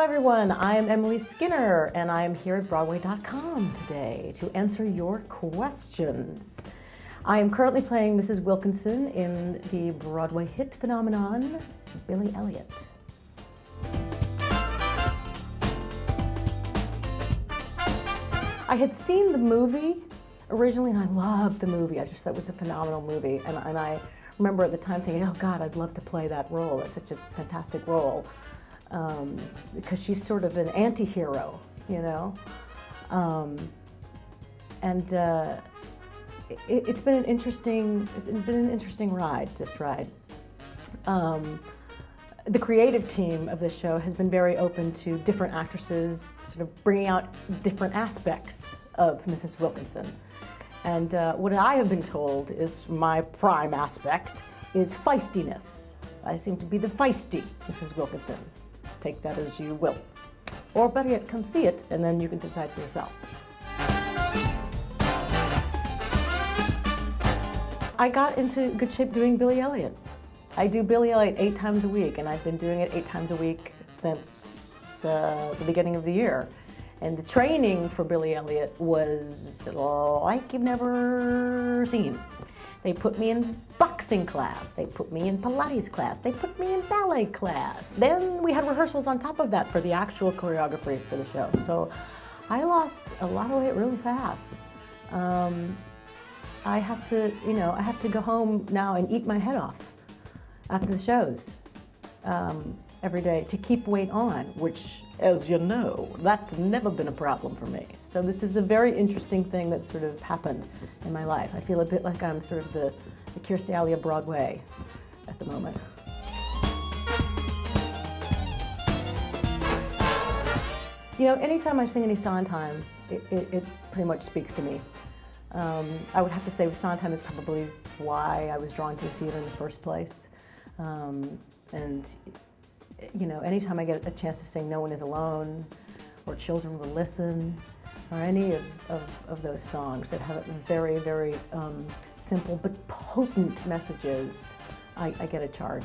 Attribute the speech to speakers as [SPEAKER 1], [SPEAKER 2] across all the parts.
[SPEAKER 1] everyone, I am Emily Skinner and I am here at Broadway.com today to answer your questions. I am currently playing Mrs. Wilkinson in the Broadway hit phenomenon, Billy Elliot. I had seen the movie originally and I loved the movie. I just thought it was a phenomenal movie, and I remember at the time thinking, oh God, I'd love to play that role. It's such a fantastic role. Because she's sort of an anti-hero, you know? It's been an interesting ride, this ride. The creative team of this show has been very open to different actresses sort of bringing out different aspects of Mrs. Wilkinson. And what I have been told is my prime aspect is feistiness. I seem to be the feisty Mrs. Wilkinson. Take that as you will. Or better yet, come see it, and then you can decide for yourself. I got into good shape doing Billy Elliot. I do Billy Elliot 8 times a week, and I've been doing it 8 times a week since the beginning of the year. And the training for Billy Elliot was like you've never seen. They put me in boxing class, they put me in Pilates class, they put me in ballet class. Then we had rehearsals on top of that for the actual choreography for the show. So I lost a lot of weight really fast. I have to go home now and eat my head off after the shows every day to keep weight on, which, as you know, that's never been a problem for me. So this is a very interesting thing that sort of happened in my life. I feel a bit like I'm sort of the Kirstie Alley of Broadway at the moment. You know, anytime I sing any Sondheim, it pretty much speaks to me. I would have to say Sondheim is probably why I was drawn to the theater in the first place. And you know, anytime I get a chance to sing No One Is Alone, or Children Will Listen, or any of those songs that have very, very simple but potent messages, I get a charge.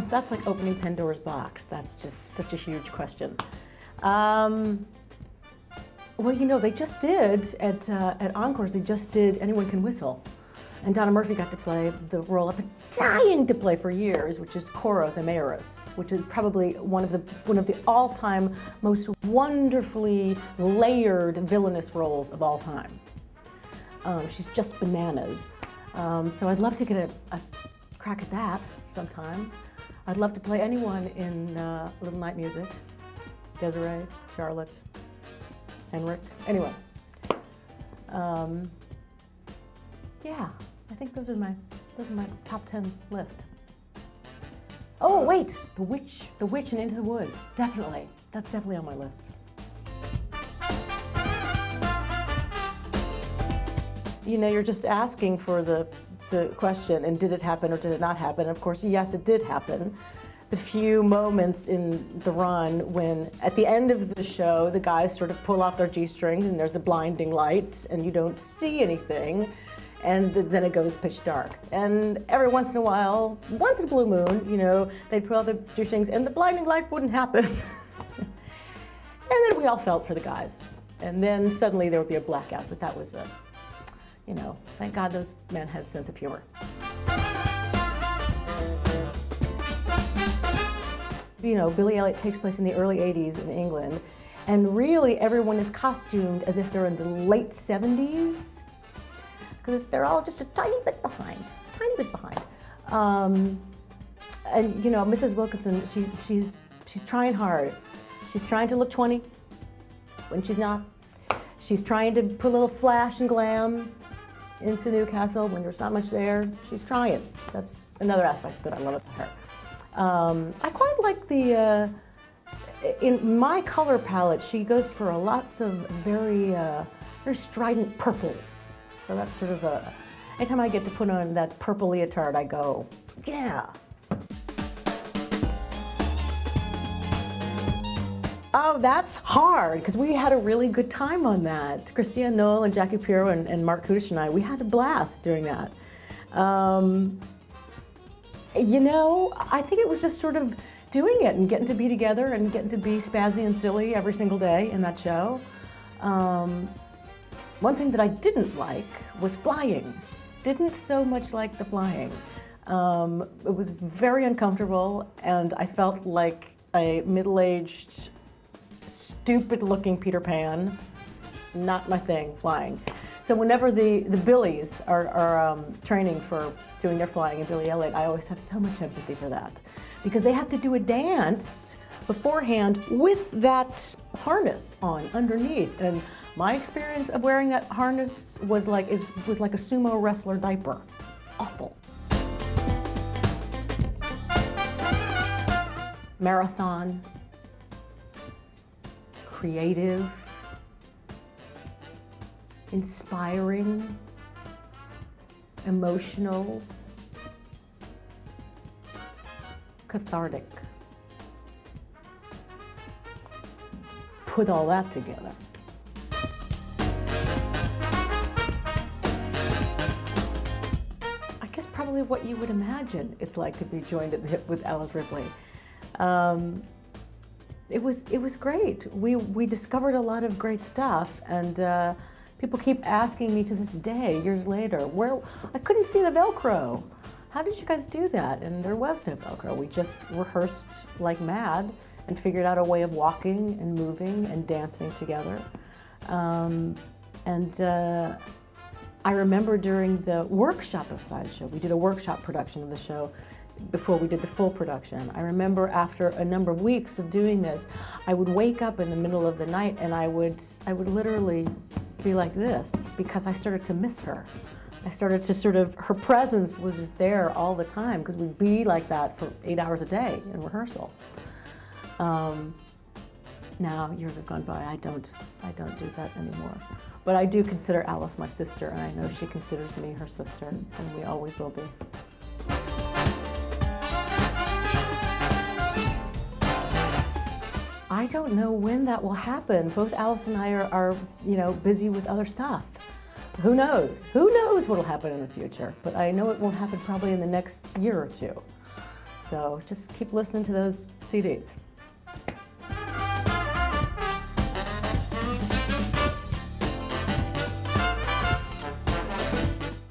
[SPEAKER 1] That's like opening Pandora's box. That's just such a huge question. Well, you know, they just did, at Encores, they just did Anyone Can Whistle. And Donna Murphy got to play the role I've been dying to play for years, which is Cora the Mayoress, which is probably one of the all-time most wonderfully layered villainous roles of all time. She's just bananas. So I'd love to get a crack at that sometime. I'd love to play anyone in Little Night Music. Desiree, Charlotte, Henrik, anyway. Yeah, I think those are my top 10 list. Oh wait, The Witch and Into the Woods, definitely. That's definitely on my list. You know, you're just asking for the question, and did it happen or did it not happen? And of course, yes, it did happen. The few moments in the run when, at the end of the show, the guys sort of pull off their G-strings and there's a blinding light and you don't see anything, and then it goes pitch dark. And every once in a while, once in a blue moon, you know, they'd pull off their G-strings and the blinding light wouldn't happen. And then we all felt for the guys. And then suddenly there would be a blackout, but that was you know, thank God those men had a sense of humor. You know, Billy Elliot takes place in the early 80s in England, and really everyone is costumed as if they're in the late 70s, because they're all just a tiny bit behind. And you know, Mrs. Wilkinson, she's trying hard. She's trying to look 20 when she's not. She's trying to put a little flash and glam into Newcastle when there's not much there. She's trying. That's another aspect that I love about her. I quite like in my color palette, she goes for lots of very strident purples. So that's sort of anytime I get to put on that purple leotard, I go, yeah. Oh, that's hard, because we had a really good time on that. Christiane Noel and Jackie Piero and Mark Kudish and I, we had a blast doing that. You know, I think it was just sort of doing it and getting to be together and getting to be spazzy and silly every single day in that show. One thing that I didn't like was flying. Didn't so much like the flying. It was very uncomfortable, and I felt like a middle-aged, stupid-looking Peter Pan. Not my thing, flying. So whenever the Billies are training for doing their flying in Billy Elliot, I always have so much empathy for that, because they have to do a dance beforehand with that harness on underneath. And my experience of wearing that harness was like a sumo wrestler diaper. It's awful. Marathon, creative, inspiring, emotional, cathartic. Put all that together. I guess probably what you would imagine it's like to be joined at the hip with Alice Ripley. It was great. We discovered a lot of great stuff, and people keep asking me to this day, years later, where I couldn't see the Velcro. How did you guys do that? And there was no Velcro. We just rehearsed like mad and figured out a way of walking and moving and dancing together. I remember during the workshop of Sideshow, we did a workshop production of the show before we did the full production. I remember after a number of weeks of doing this, I would wake up in the middle of the night and I would literally be like this, because I started to miss her. I started to her presence was just there all the time, because we'd be like that for 8 hours a day in rehearsal. Now, years have gone by, I don't do that anymore. But I do consider Alice my sister, and I know she considers me her sister, and we always will be. I don't know when that will happen. Both Alice and I are busy with other stuff. Who knows? Who knows what'll happen in the future? But I know it won't happen probably in the next year or two. So just keep listening to those CDs.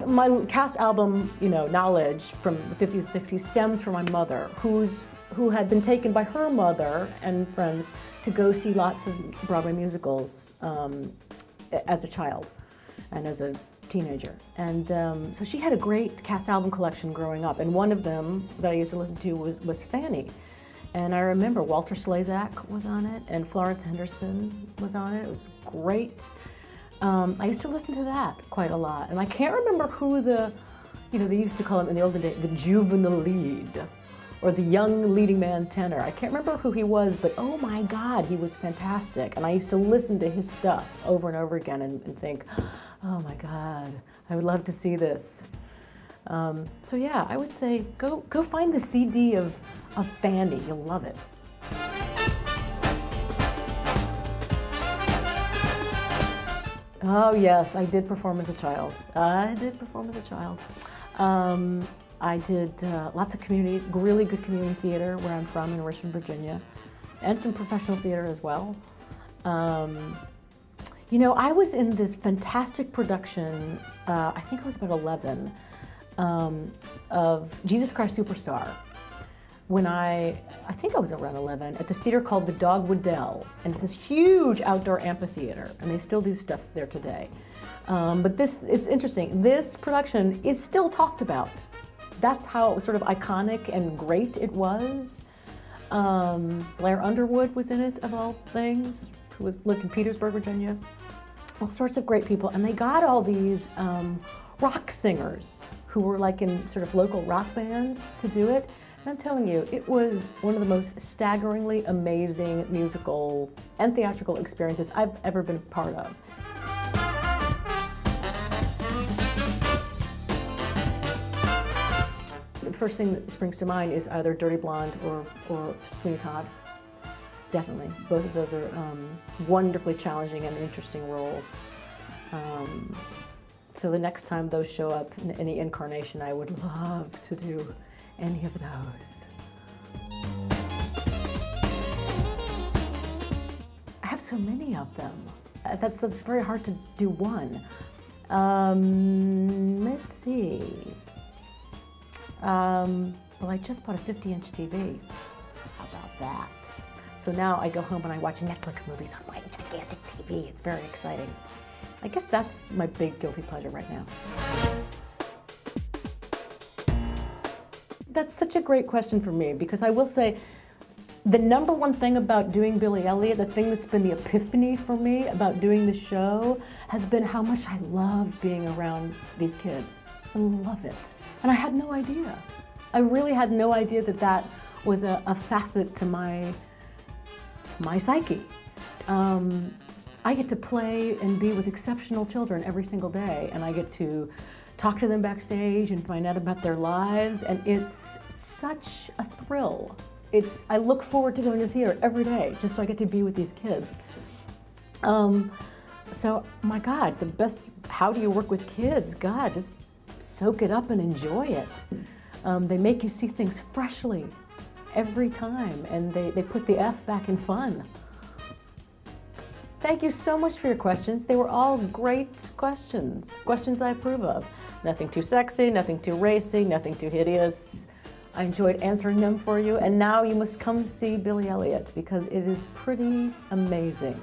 [SPEAKER 1] My cast album, knowledge from the 50s and 60s stems from my mother, who had been taken by her mother and friends to go see lots of Broadway musicals as a child and as a teenager. And so she had a great cast album collection growing up, and one of them that I used to listen to was Fanny. And I remember Walter Slezak was on it, and Florence Henderson was on it. It was great. I used to listen to that quite a lot, and I can't remember who they used to call him in the olden days, the juvenile lead, or the young leading man tenor. I can't remember who he was, but oh my God, he was fantastic. And I used to listen to his stuff over and over again and think, oh my God, I would love to see this. So yeah, I would say go find the CD of Fanny, you'll love it. Oh yes, I did perform as a child. I did lots of really good community theater where I'm from in Richmond, Virginia, and some professional theater as well. I was in this fantastic production, I think I was about 11, of Jesus Christ Superstar, when I think I was around 11, at this theater called the Dogwood Dell, and it's this huge outdoor amphitheater, and they still do stuff there today. But it's interesting, this production is still talked about. That's how sort of iconic and great it was. Blair Underwood was in it, of all things, who lived in Petersburg, Virginia. All sorts of great people, and they got all these rock singers who were like in sort of local rock bands to do it. And I'm telling you, it was one of the most staggeringly amazing musical and theatrical experiences I've ever been a part of. The first thing that springs to mind is either Dirty Blonde or Sweeney Todd. definitely. Both of those are wonderfully challenging and interesting roles. So the next time those show up in any incarnation, I would love to do any of those. I have so many of them. That's very hard to do one. Let's see. Well, I just bought a 50-inch TV. How about that? So now I go home and I watch Netflix movies on my gigantic TV. It's very exciting. I guess that's my big guilty pleasure right now. That's such a great question for me, because I will say the number one thing about doing Billy Elliot, the thing that's been the epiphany for me about doing the show, has been how much I love being around these kids. I love it. And I had no idea. I really had no idea that that was a facet to my psyche. I get to play and be with exceptional children every single day, and I get to talk to them backstage and find out about their lives, and it's such a thrill. I look forward to going to the theater every day just so I get to be with these kids. So, my God, how do you work with kids? God, just soak it up and enjoy it. They make you see things freshly every time, and they put the F back in fun. Thank you so much for your questions. They were all great questions, questions I approve of. Nothing too sexy, nothing too racy, nothing too hideous. I enjoyed answering them for you, and now you must come see Billy Elliot, because it is pretty amazing.